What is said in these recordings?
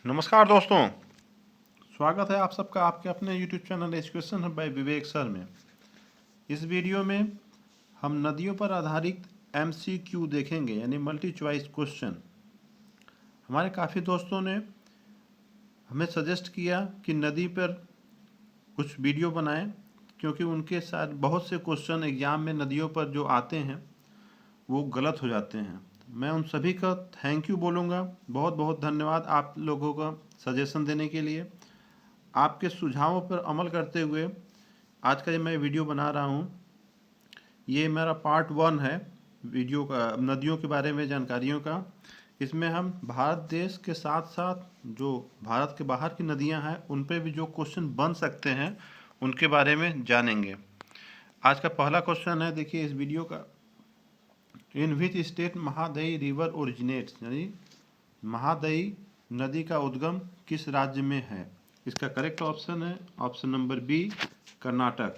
नमस्कार दोस्तों। स्वागत है आप सबका आपके अपने YouTube channel education by Vivek sir में। इस वीडियो में हम नदियों पर आधारित MCQ देखेंगे, यानी मल्टी चॉइस क्वेश्चन। हमारे काफ़ी दोस्तों ने हमें सजेस्ट किया कि नदी पर कुछ वीडियो बनाएं, क्योंकि उनके साथ बहुत से क्वेश्चन एग्ज़ाम में नदियों पर जो आते हैं वो गलत हो जाते हैं। मैं उन सभी का थैंक यू बोलूँगा। बहुत बहुत धन्यवाद आप लोगों का सजेशन देने के लिए। आपके सुझावों पर अमल करते हुए आज का ये मैं वीडियो बना रहा हूँ। ये मेरा पार्ट 1 है वीडियो का, नदियों के बारे में जानकारियों का। इसमें हम भारत देश के साथ साथ जो भारत के बाहर की नदियाँ हैं उन पे भी जो क्वेश्चन बन सकते हैं उनके बारे में जानेंगे। आज का पहला क्वेश्चन है, देखिए इस वीडियो का। In which state Mahadayi river originates, यानी महादई नदी का उद्गम किस राज्य में है? इसका करेक्ट ऑप्शन है option number B, Karnataka.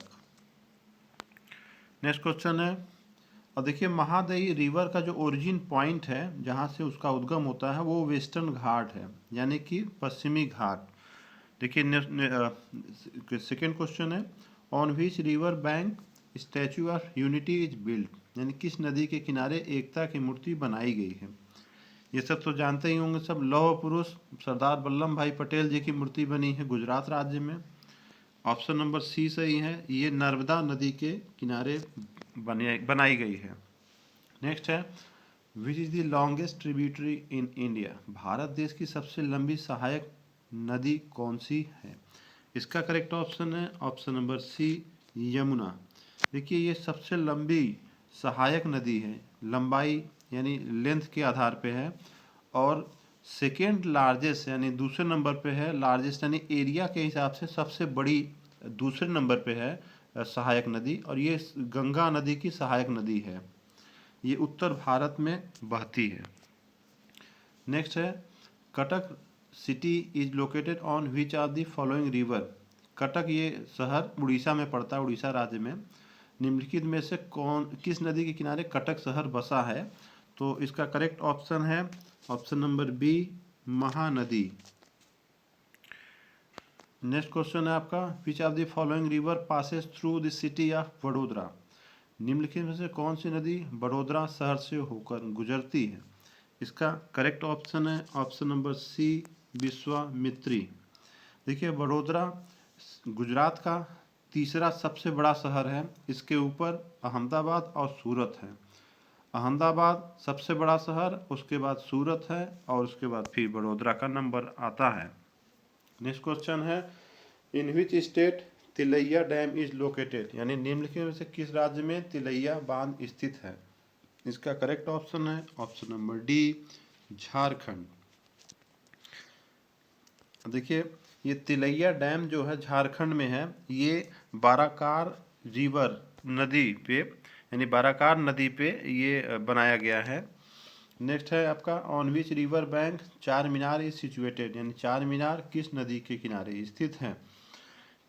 Next question है, और देखिए महादई रिवर का जो ओरिजिन पॉइंट है जहाँ से उसका उद्गम होता है वो वेस्टर्न घाट है, यानी कि पश्चिमी घाट। देखिए सेकेंड क्वेश्चन है, on which river bank statue of unity is built, यानी किस नदी के किनारे एकता की मूर्ति बनाई गई है? ये सब तो जानते ही होंगे सब। लौह पुरुष सरदार वल्लभ भाई पटेल जी की मूर्ति बनी है गुजरात राज्य में। ऑप्शन नंबर सी सही है, ये नर्मदा नदी के किनारे बनाई गई है। नेक्स्ट है, which is the longest tributary in India, Bharat देश की सबसे लंबी सहायक नदी कौन सी है? इसका करेक्ट ऑप्शन है ऑप्शन नंबर सी, यमुना। देखिए ये सबसे लंबी सहायक नदी है, लंबाई यानी लेंथ के आधार पे है, और सेकेंड लार्जेस्ट यानी दूसरे नंबर पे है, लार्जेस्ट यानी एरिया के हिसाब से सबसे बड़ी दूसरे नंबर पे है सहायक नदी, और ये गंगा नदी की सहायक नदी है। ये उत्तर भारत में बहती है। नेक्स्ट है, Cuttack city is located on which of the following river, Cuttack ये शहर उड़ीसा में पड़ता है, उड़ीसा राज्य में। निम्नलिखित में से किस नदी के किनारे कटक शहर बसा है? तो इसका करेक्ट ऑप्शन है option number B, Mahanadi. Next question है आपका, which of the following river passes through the city of Vadodara, निम्नलिखित में से कौन सी नदी बड़ोदरा शहर से होकर गुजरती है? इसका करेक्ट ऑप्शन है ऑप्शन नंबर सी, विश्वामित्री। देखिए वडोदरा गुजरात का तीसरा सबसे बड़ा शहर है, इसके ऊपर अहमदाबाद और सूरत है। अहमदाबाद सबसे बड़ा शहर, उसके बाद सूरत है, और उसके बाद फिर बड़ोदरा का नंबर आता है। नेक्स्ट क्वेश्चन है, in which state Tilaiya dam is located, यानी निम्नलिखित में से किस राज्य में तिलैया बांध स्थित है? इसका करेक्ट ऑप्शन है ऑप्शन नंबर डी, झारखंड। देखिए ये तिलैया डैम जो है झारखंड में है, ये बाराकार रिवर नदी पे यानी बाराकार नदी पे ये बनाया गया है। नेक्स्ट है आपका, ऑन विच रिवर बैंक चार मीनार इज सिचुएटेड, यानी चार मीनार किस नदी के किनारे स्थित है?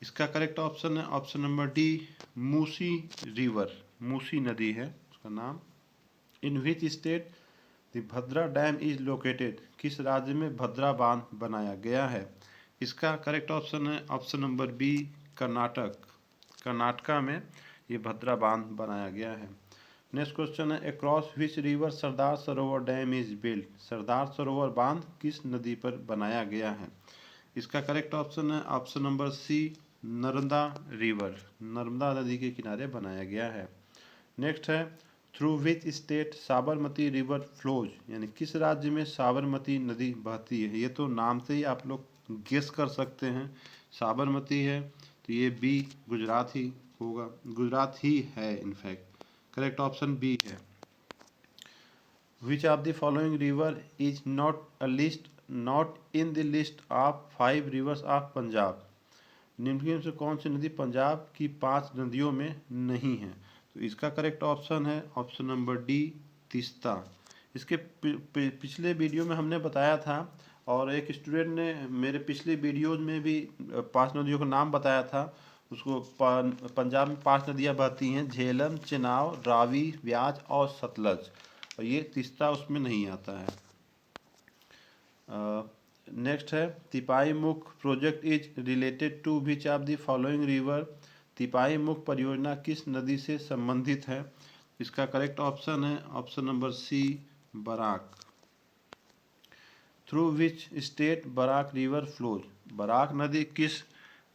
इसका करेक्ट ऑप्शन है option number D, Musi river, Musi नदी है उसका नाम। In which state the Bhadra dam is located, किस राज्य में भद्रा बांध बनाया गया है? इसका करेक्ट ऑप्शन है option number B, Karnataka. Karnataka में ये भद्रा बांध बनाया गया है। नेक्स्ट क्वेश्चन है, across which river Sardar Sarovar dam is built, Sardar Sarovar बांध किस नदी पर बनाया गया है? इसका करेक्ट ऑप्शन है option number C, Narmada river, Narmada नदी के किनारे बनाया गया है। नेक्स्ट है, through which state Sabarmati river flows, यानी किस राज्य में साबरमती नदी बहती है? ये तो नाम से ही आप लोग गेस कर सकते हैं, साबरमती है तो ये बी, गुजरात ही होगा, गुजरात ही है इनफैक्ट। करेक्ट ऑप्शन बी है। Which of the following river is not in the list of 5 reverse of Punjab, निम्नलिखित से कौन सी नदी पंजाब की 5 नदियों में नहीं है? तो इसका करेक्ट ऑप्शन है ऑप्शन नंबर डी, तीस्ता। इसके पिछले वीडियो में हमने बताया था, और एक स्टूडेंट ने मेरे पिछले वीडियोज में भी 5 नदियों का नाम बताया था। उसको पंजाब में 5 नदियाँ बहती हैं, झेलम, चेनाब, रावी, ब्यास और सतलज, और ये तीस्ता उसमें नहीं आता है। नेक्स्ट है Tipaimukh project is related to which of the following river. Tipaimukh परियोजना किस नदी से संबंधित है? इसका करेक्ट ऑप्शन है option number C, Barak. Through which state Barak river flows. Barak नदी किस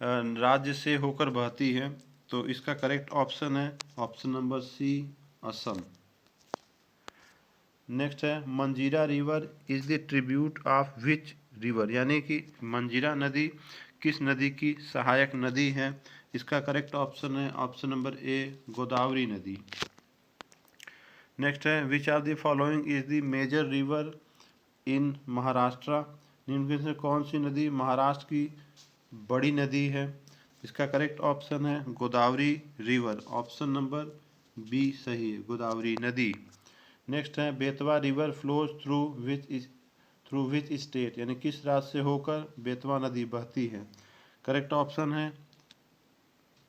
राज्य से होकर बहती है? तो इसका करेक्ट ऑप्शन है option number C, Assam. Next है Manjira river is the tribute of which river, यानी कि मंजीरा नदी किस नदी की सहायक नदी है? इसका करेक्ट ऑप्शन है ऑप्शन नंबर ए, गोदावरी नदी। नेक्स्ट है which of the following is the major river in Maharashtra. निम्न में से कौन सी नदी महाराष्ट्र की बड़ी नदी है? इसका करेक्ट ऑप्शन है Godavari river, option number B सही है, गोदावरी नदी। नेक्स्ट है Betwa river flows through which state, यानी किस राज्य से होकर बेतवा नदी बहती है? करेक्ट ऑप्शन है,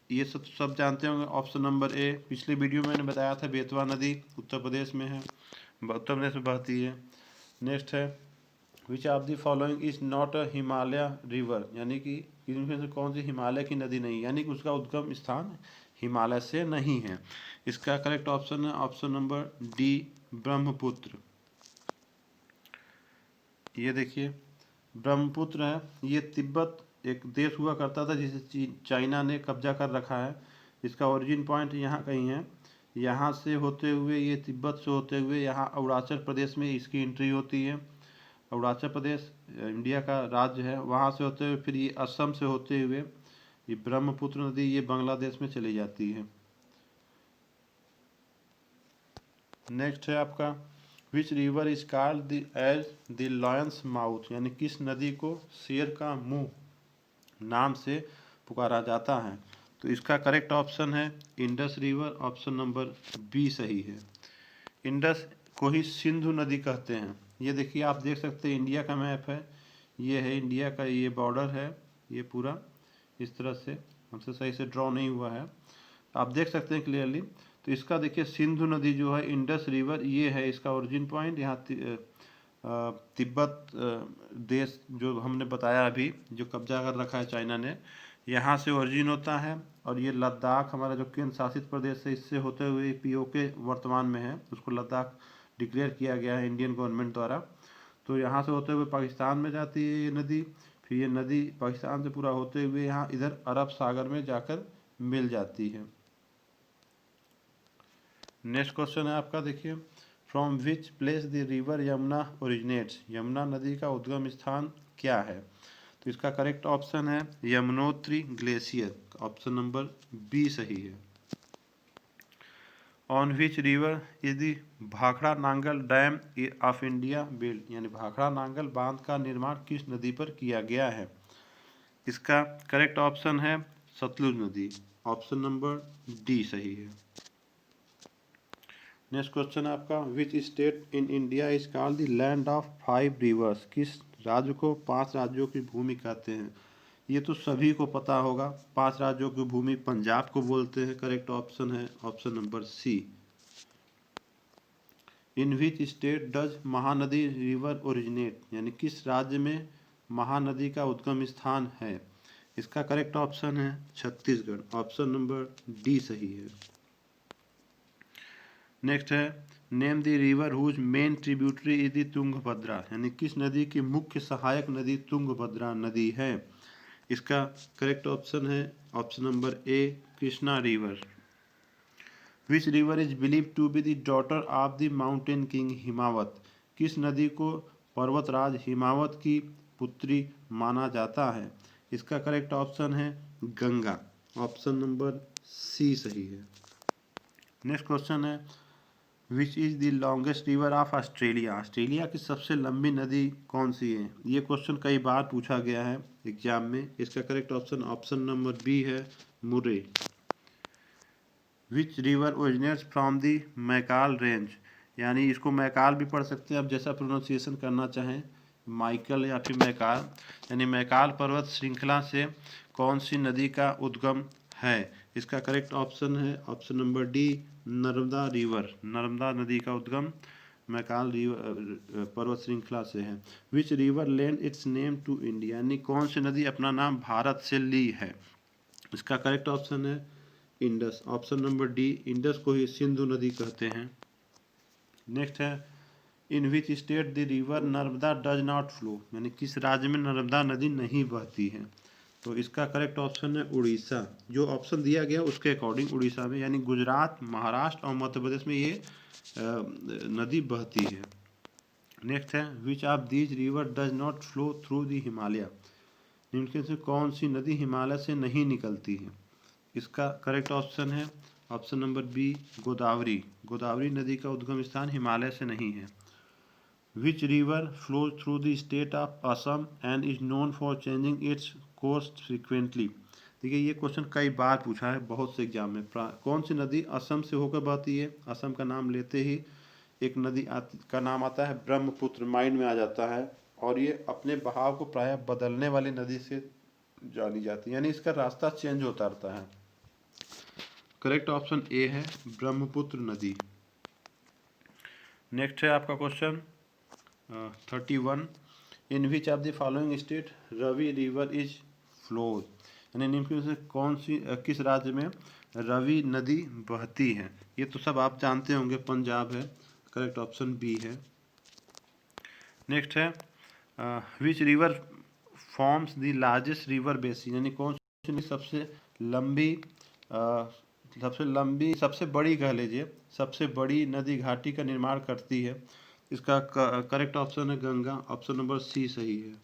ये सब जानते होंगे, ऑप्शन नंबर ए। पिछले वीडियो में मैंने बताया था बेतवा नदी उत्तर प्रदेश में है, उत्तर प्रदेश में बहती है। नेक्स्ट है which of the following is not a Himalaya river, यानी कि इनमें से कौन सी हिमालय की नदी नहीं, यानी कि उसका उद्गम स्थान हिमालय से नहीं है। इसका करेक्ट ऑप्शन है ऑप्शन नंबर डी, ब्रह्मपुत्र। ये देखिए ब्रह्मपुत्र है, ये तिब्बत एक देश हुआ करता था जिसे चाइना ने कब्जा कर रखा है। इसका ओरिजिन पॉइंट यहाँ कहीं है, यहाँ से होते हुए ये तिब्बत से होते हुए यहाँ अरुणाचल प्रदेश में इसकी एंट्री होती है। अरुणाचल प्रदेश इंडिया का राज्य है, वहाँ से होते हुए फिर ये असम से होते हुए ये ब्रह्मपुत्र नदी ये बांग्लादेश में चली जाती है। नेक्स्ट है आपका which river is called as the lion's mouth, यानी किस नदी को शेर का मुंह नाम से पुकारा जाता है? तो इसका करेक्ट ऑप्शन है Indus river, option number B सही है। इंडस को ही सिंधु नदी कहते हैं। ये देखिए आप देख सकते हैं इंडिया का मैप है, ये है इंडिया का, ये बॉर्डर है, ये पूरा इस तरह से हमसे सही से ड्रॉ नहीं हुआ है, आप देख सकते हैं क्लियरली। तो इसका देखिए सिंधु नदी जो है इंडस रिवर ये है इसका ओरिजिन पॉइंट। यहाँ तिब्बत देश जो हमने बताया अभी जो कब्जा कर रखा है चाइना ने, यहाँ से ओरिजिन होता है। और ये लद्दाख हमारा जो केंद्र शासित प्रदेश है इससे होते हुए पीओके वर्तमान में है, उसको लद्दाख डिक्लेयर किया गया है इंडियन गवर्नमेंट द्वारा। तो यहाँ से होते हुए पाकिस्तान में जाती है ये नदी, फिर ये नदी पाकिस्तान से पूरा होते हुए यहाँ इधर अरब सागर में जाकर मिल जाती है। नेक्स्ट क्वेश्चन है आपका, देखिए from which place the river Yamuna originates, Yamuna नदी का उद्गम स्थान क्या है? तो इसका करेक्ट ऑप्शन है Yamunotri glacier, option number B सही है। On which river is the Bhakra Nangal dam of India build, यानी भाखड़ा नांगल बांध का निर्माण किस नदी पर किया गया है? इसका करेक्ट ऑप्शन है सतलुज नदी, ऑप्शन नंबर डी सही है। नेक्स्ट क्वेश्चन आपका which state in India is called the land of 5 reverse, किस राज्य को 5 राज्यों की भूमि कहते हैं? ये तो सभी को पता होगा, 5 राज्यों की भूमि पंजाब को बोलते हैं। करेक्ट ऑप्शन है option number C. In which state does Mahanadi river originate, यानी किस राज्य में महानदी का उद्गम स्थान है? इसका करेक्ट ऑप्शन है छत्तीसगढ़, ऑप्शन नंबर डी सही है। नेक्स्ट है name the river whose main tributary is the Tungabhadra, यानी किस नदी की मुख्य सहायक नदी तुंगभद्रा नदी है? इसका करेक्ट ऑप्शन है option number A, Krishna river. Which river is believe to be the daughter of the mountain king Himavat, किस नदी को पर्वतराज हिमावत की पुत्री माना जाता है? इसका करेक्ट ऑप्शन है गंगा, ऑप्शन नंबर सी सही है। नेक्स्ट क्वेश्चन है which is the longest river of Australia, Australia की सबसे लंबी नदी कौन सी है? ये क्वेश्चन कई बार पूछा गया है एग्जाम में। इसका correct option option number B है, Murray. Which river originates from the Maikal range, यानी इसको मैकाल भी पढ़ सकते हैं आप जैसा प्रोनाउंसिएशन करना चाहें, माइकल या फिर मैकाल, यानी मैकाल पर्वत श्रृंखला से कौन सी नदी का उद्गम है? इसका करेक्ट ऑप्शन है option number D, Narmada river, Narmada नदी का उद्गम मैकाल रिवर पर्वत श्रृंखला से है। Which river lend its name to India, यानी कौन सी नदी अपना नाम भारत से ली है? इसका करेक्ट ऑप्शन है Indus, option number D, Indus को ही सिंधु नदी कहते हैं। नेक्स्ट है in which state the river Narmada does not flow, यानी किस राज्य में नर्मदा नदी नहीं बहती है? तो इसका करेक्ट ऑप्शन है उड़ीसा। जो ऑप्शन दिया गया उसके अकॉर्डिंग उड़ीसा में, यानी गुजरात, महाराष्ट्र और मध्य प्रदेश में ये नदी बहती है। नेक्स्ट है which of these river does not flow through the Himalaya, इनमें से कौन सी नदी हिमालय से नहीं निकलती है? इसका करेक्ट ऑप्शन है option number B, Godavari. Godavari नदी का उद्गम स्थान हिमालय से नहीं है। Which river flows through the state of Assam and is known for changing its course frequently. देखिए ये क्वेश्चन कई बार पूछा है बहुत से एग्जाम में। कौन सी नदी असम से होकर बहती है? असम का नाम लेते ही एक नदी का नाम आता है ब्रह्मपुत्र, माइंड में आ जाता है, और ये अपने बहाव को प्रायः बदलने वाली नदी से जानी जाती है, यानी इसका रास्ता चेंज होता रहता है। करेक्ट ऑप्शन ए है ब्रह्मपुत्र नदी। नेक्स्ट है आपका question 31, in which of the following state Ravi river is flows, यानी निम्न से कौन सी किस राज्य में रवि नदी बहती है? ये तो सब आप जानते होंगे, पंजाब है, करेक्ट ऑप्शन बी है। नेक्स्ट है which river forms the largest river basin, यानी कौन सी सबसे लंबी सबसे बड़ी कह लीजिए सबसे बड़ी नदी घाटी का निर्माण करती है? इसका करेक्ट ऑप्शन है गंगा, ऑप्शन नंबर सी सही है।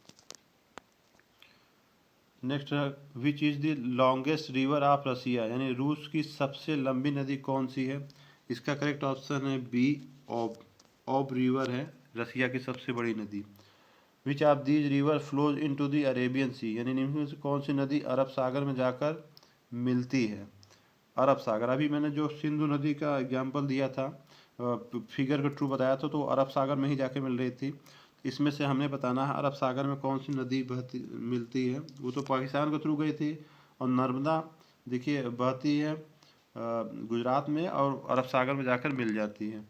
नेक्स्ट है which is the longest river of Russia, यानी रूस की सबसे लंबी नदी कौन सी है? इसका करेक्ट ऑप्शन है बी, ऑब रिवर है रसिया की सबसे बड़ी नदी। Which of these river flows into the Arabian sea, यानी निम्न में से कौन सी नदी अरब सागर में जाकर मिलती है? अरब सागर, अभी मैंने जो सिंधु नदी का एग्जाम्पल दिया था, फिगर के थ्रू बताया था, तो अरब सागर में ही जाके मिल रही थी। इसमें से हमें बताना है अरब सागर में कौन सी नदी बहती मिलती है। वो तो पाकिस्तान के थ्रू गई थी, और नर्मदा देखिए बहती है गुजरात में और अरब सागर में जाकर मिल जाती है।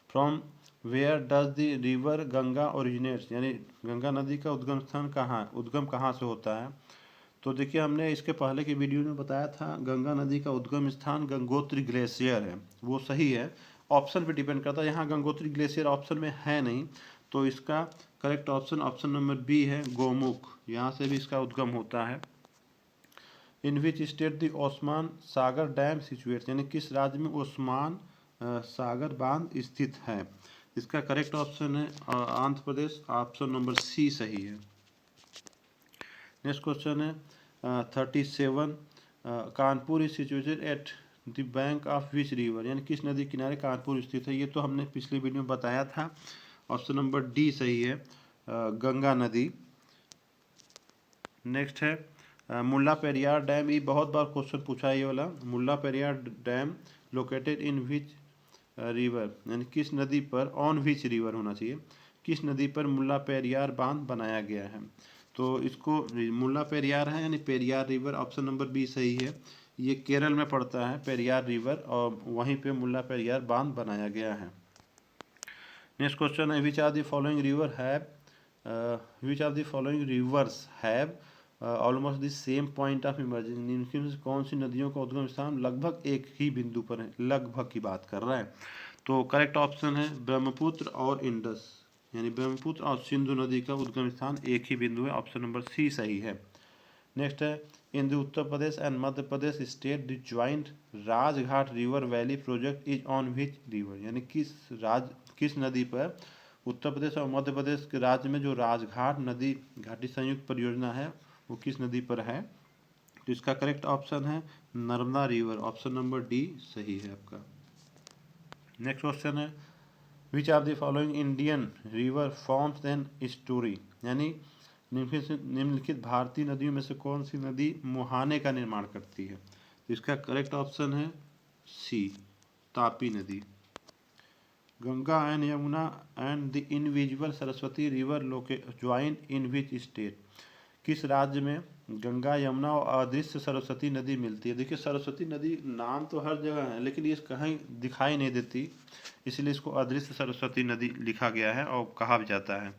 From where does the river Ganga originates, यानी गंगा नदी का उद्गम स्थान उद्गम कहाँ से होता है? तो देखिए हमने इसके पहले की वीडियो में बताया था गंगा नदी का उद्गम स्थान गंगोत्री ग्लेशियर है, वो सही है। ऑप्शन पे डिपेंड करता है, यहाँ गंगोत्री ग्लेशियर ऑप्शन में है नहीं, तो इसका correct option option number B है गोमुख, यहाँ से भी इसका उद्गम होता है। In which state the Osman Sagar dam situate, यानी किस राज्य में ओस्मान सागर बांध स्थित है? इसका करेक्ट ऑप्शन है आंध्र प्रदेश, ऑप्शन नंबर सी सही है। नेक्स्ट क्वेश्चन है 37, Kanpur is situated at the bank of which river, यानी किस नदी किनारे कानपुर स्थित है? ये तो हमने पिछली वीडियो में बताया था, ऑप्शन नंबर डी सही है गंगा नदी। नेक्स्ट है मुल्ला पेरियार डैम, ये बहुत बार क्वेश्चन पूछा है ये वाला। Mulla Periyar dam located in which river, यानी किस नदी पर, ऑन विच रिवर होना चाहिए, किस नदी पर मुल्ला पेरियार बांध बनाया गया है? तो इसको मुल्ला पेरियार है यानी Periyar river, option number B सही है। ये केरल में पड़ता है पेरियार रिवर, और वहीं पे मुल्ला पेरियार बांध बनाया गया है। नेक्स्ट क्वेश्चन है which are the following river have which are the following rivers have almost the same point of emergence, इनमें से कौन सी नदियों का उद्गम स्थान लगभग एक ही बिंदु पर है? लगभग की बात कर रहा है, तो करेक्ट ऑप्शन है ब्रह्मपुत्र और इंडस, यानी ब्रह्मपुत्र और सिंधु नदी का उद्गम स्थान एक ही बिंदु है, ऑप्शन नंबर सी सही है। नेक्स्ट है in the Uttar Pradesh and Madhya Pradesh state the joint Rajghat river valley project is on which river, यानी किस नदी पर उत्तर प्रदेश और मध्य प्रदेश के राज्य में जो राजघाट नदी घाटी संयुक्त परियोजना है वो किस नदी पर है? तो इसका करेक्ट ऑप्शन है Narmada river, option number D सही है आपका। नेक्स्ट क्वेश्चन है which of the following Indian river forms an estuary, यानी निम्नलिखित भारतीय नदियों में से कौन सी नदी मुहाने का निर्माण करती है? तो इसका करेक्ट ऑप्शन है सी, तापी नदी। Ganga and Yamuna and the individual Saraswati river join in which state, किस राज्य में गंगा यमुना और अदृश्य सरस्वती नदी मिलती है। देखिए सरस्वती नदी नाम तो हर जगह है लेकिन ये कहीं दिखाई नहीं देती, इसलिए इसको अदृश्य सरस्वती नदी लिखा गया है और कहा भी जाता है।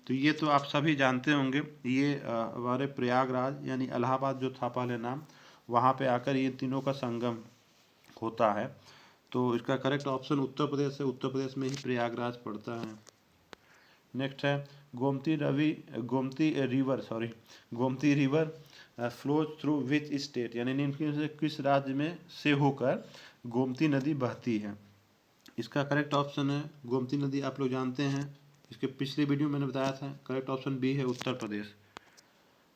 तो ये तो आप सभी जानते होंगे, ये हमारे प्रयागराज यानी इलाहाबाद जो था पहले नाम, वहाँ पे आकर ये तीनों का संगम होता है। तो इसका करेक्ट ऑप्शन उत्तर प्रदेश है, उत्तर प्रदेश में ही प्रयागराज पड़ता है। नेक्स्ट है Gomti river flows through which state, यानी निम्न से किस राज्य में से होकर गोमती नदी बहती है। इसका करेक्ट ऑप्शन है गोमती नदी, आप लोग जानते हैं, इसके पिछले वीडियो मैंने बताया था। करेक्ट ऑप्शन बी है उत्तर प्रदेश।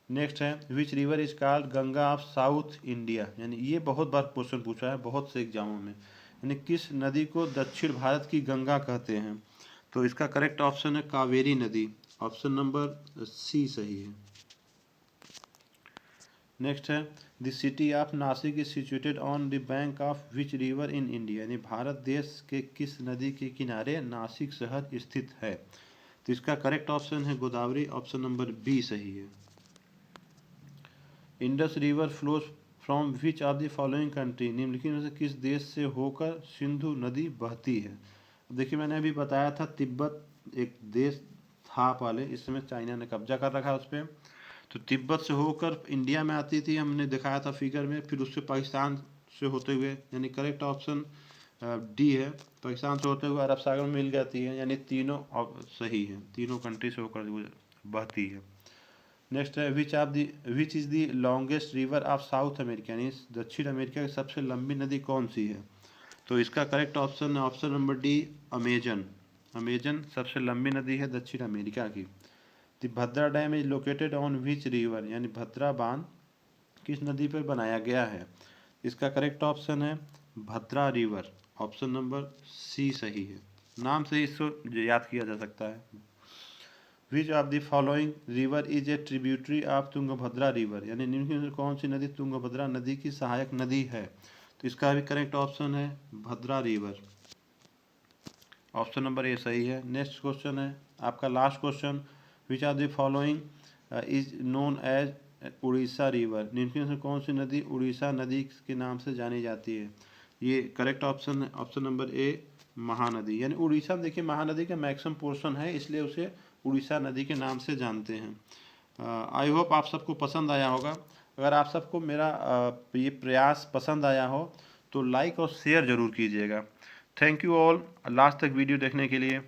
नेक्स्ट है which river is called Ganga of south India, यानी ये बहुत बार क्वेश्चन पूछा है बहुत से एग्जामों में, यानी किस नदी को दक्षिण भारत की गंगा कहते हैं। तो इसका करेक्ट ऑप्शन है कावेरी नदी, ऑप्शन नंबर सी सही है। नेक्स्ट है the city of Nashik is situated on the bank of which river in India, यानी भारत देश के किस नदी के किनारे नासिक शहर स्थित है। तो इसका करेक्ट ऑप्शन है गोदावरी, ऑप्शन नंबर बी सही है। Indus river flows from which of the following country, निम्नलिखित में से किस देश से होकर सिंधु नदी बहती है। देखिए मैंने अभी बताया था तिब्बत एक देश था पहले, इस समय चाइना ने कब्जा कर रखा है उस पर। तो तिब्बत से होकर इंडिया में आती थी, हमने दिखाया था फिगर में, फिर उससे पाकिस्तान से होते हुए, यानी करेक्ट ऑप्शन डी है, पाकिस्तान से होते हुए अरब सागर में मिल जाती है, यानी तीनों सही है, तीनों कंट्री से होकर बहती है। नेक्स्ट है which is the longest river of south America, यानी दक्षिण अमेरिका की सबसे लंबी नदी कौन सी है। तो इसका करेक्ट ऑप्शन है option number D Amazon, Amazon सबसे लंबी नदी है दक्षिण अमेरिका की। The Bhadra dam is located on which river, यानी भद्रा बांध किस नदी पर बनाया गया है। इसका करेक्ट ऑप्शन है भद्रा रिवर, ऑप्शन नंबर सी सही है, नाम से इसको याद किया जा सकता है। Which of the following river is a tributary of Tungabhadra river, यानी निम्न में कौन सी नदी तुंगभद्रा नदी की सहायक नदी है। तो इसका भी करेक्ट ऑप्शन है Bhadra river, option number A सही है। नेक्स्ट क्वेश्चन है आपका last question, which of the following is known as Orissa river, निम्न में कौन सी नदी उड़ीसा नदी के नाम से जानी जाती है। ये करेक्ट ऑप्शन है ऑप्शन नंबर ए महानदी, यानी उड़ीसा में देखिए महानदी का मैक्सिमम पोर्शन है, इसलिए उसे उड़ीसा नदी के नाम से जानते हैं। आई होप आप सबको पसंद आया होगा। अगर आप सबको मेरा ये प्रयास पसंद आया हो तो लाइक और शेयर ज़रूर कीजिएगा। थैंक यू ऑल लास्ट तक वीडियो देखने के लिए।